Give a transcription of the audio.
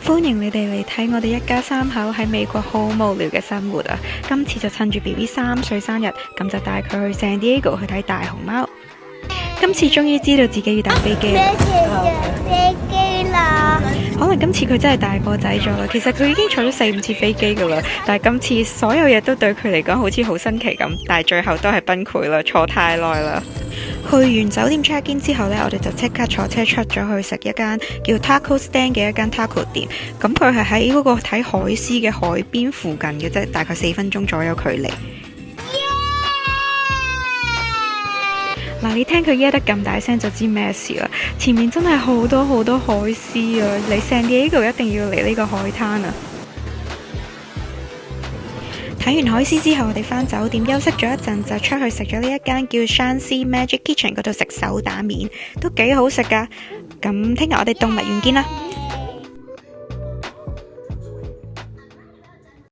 歡迎你哋嚟睇我哋一家三口喺美國好無聊嘅生活啊！今次就趁住 BB 3歲生日，咁就帶佢去 San Diego 去睇大熊貓。今次終於知道自己要搭飛機啦！飛機啦！可能今次佢真係大個仔咗啦。其實佢已經坐咗4-5次飛機噶啦，但係今次所有嘢都對佢嚟講好似好新奇咁，但係最後都係崩潰啦，坐太耐啦。去完酒店 check in 之後呢，我哋就即刻坐車出咗去食一間叫 Taco Stand 嘅一間 taco 店。咁佢係喺嗰個睇海獅嘅海邊附近嘅啫，大概4分鐘左右距離。嗱，你聽佢耶得咁大聲就知咩事啦！前面真係好多好多海獅啊！嚟 San Diego一定要嚟呢個海灘啊！睇完海獅之後，我哋返酒店休息咗一陣，就出去食咗呢一間叫 Shanxi Magic Kitchen 嗰度食手打麵，都幾好食噶。咁聽日我哋動物園見啦！